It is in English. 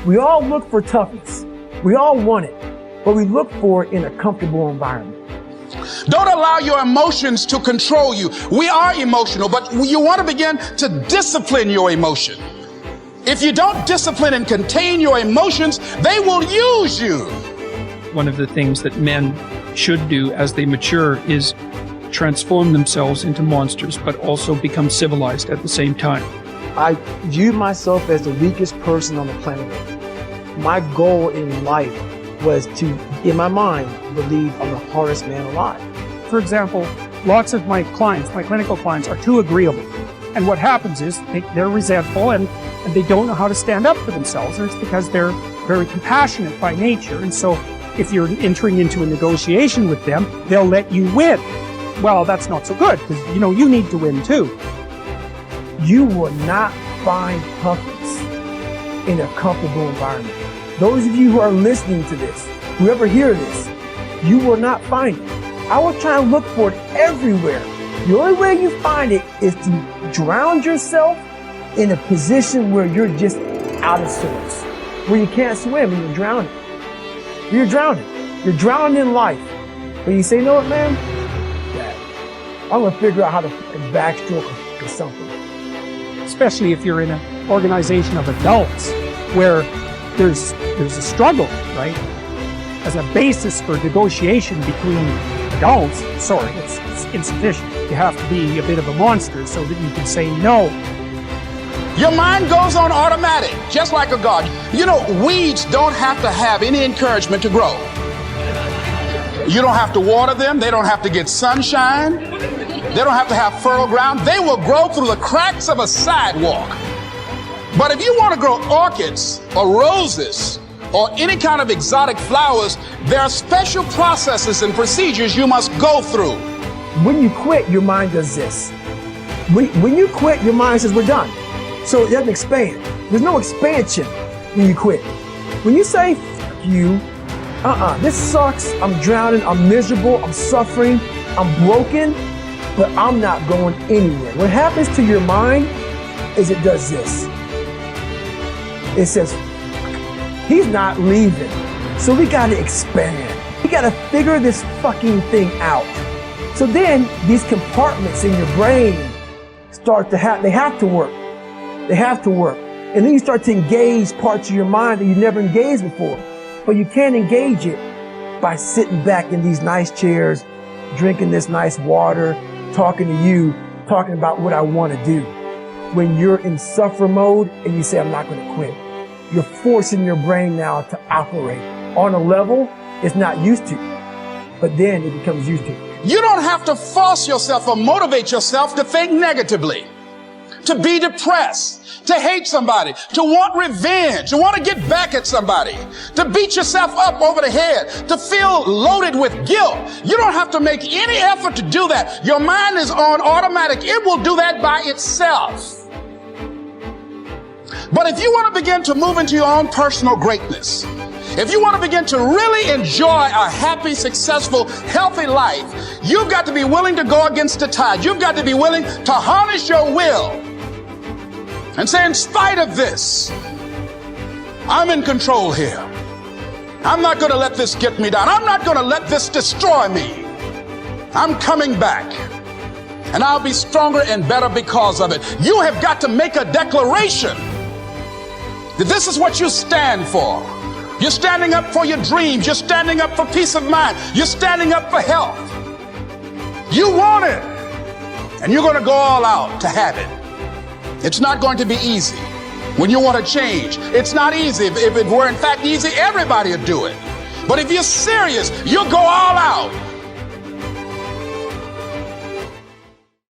We all look for toughness. We all want it, but we look for it in a comfortable environment. Don't allow your emotions to control you. We are emotional, but you want to begin to discipline your emotion. If you don't discipline and contain your emotions, they will use you. One of the things that men should do as they mature is transform themselves into monsters, but also become civilized at the same time. I view myself as the weakest person on the planet Earth. My goal in life was to, in my mind, believe I'm the hardest man alive. For example, lots of my clients, my clinical clients, are too agreeable. And what happens is they're resentful and they don't know how to stand up for themselves. And it's because they're very compassionate by nature. And so if you're entering into a negotiation with them, they'll let you win. Well, that's not so good because, you need to win too. You will not find toughness in a comfortable environment. Those of you who are listening to this, whoever hear this, you will not find it. I will try and look for it everywhere. The only way you find it is to drown yourself in a position where you're just out of sorts, where you can't swim and you're drowning. You're drowning. You're drowning in life. But you say, you know what, man? I'm going to figure out how to backstroke or something. Especially if you're in an organization of adults where there's a struggle, right? As a basis for negotiation between adults, it's insufficient. You have to be a bit of a monster so that you can say no. Your mind goes on automatic, just like a garden. Weeds don't have to have any encouragement to grow. You don't have to water them. They don't have to get sunshine. They don't have to have fertile ground. They will grow through the cracks of a sidewalk. But if you want to grow orchids or roses or any kind of exotic flowers, there are special processes and procedures you must go through. When you quit, your mind does this. When you quit, your mind says, we're done. So it doesn't expand. There's no expansion when you quit. When you say, F you, this sucks, I'm drowning, I'm miserable, I'm suffering, I'm broken, but I'm not going anywhere. What happens to your mind is it does this. It says, he's not leaving. So we got to expand. We got to figure this fucking thing out. So then these compartments in your brain start to they have to work. They have to work. And then you start to engage parts of your mind that you never engaged before. But you can't engage it by sitting back in these nice chairs, drinking this nice water, talking to you, talking about what I want to do. When you're in suffer mode and you say, I'm not going to quit, you're forcing your brain now to operate on a level it's not used to. But then it becomes used to. You don't have to force yourself or motivate yourself to think negatively, to be depressed, to hate somebody, to want revenge, to want to get back at somebody, to beat yourself up over the head, to feel loaded with guilt. You don't have to make any effort to do that. Your mind is on automatic. It will do that by itself. But if you want to begin to move into your own personal greatness, if you want to begin to really enjoy a happy, successful, healthy life, you've got to be willing to go against the tide. You've got to be willing to harness your will and say, in spite of this, I'm in control here. I'm not going to let this get me down. I'm not going to let this destroy me. I'm coming back, and I'll be stronger and better because of it. You have got to make a declaration that this is what you stand for. You're standing up for your dreams. You're standing up for peace of mind. You're standing up for health. You want it, and you're going to go all out to have it. It's not going to be easy. When you want to change, it's not easy. If it were in fact easy, everybody would do it. But if you're serious, you'll go all out.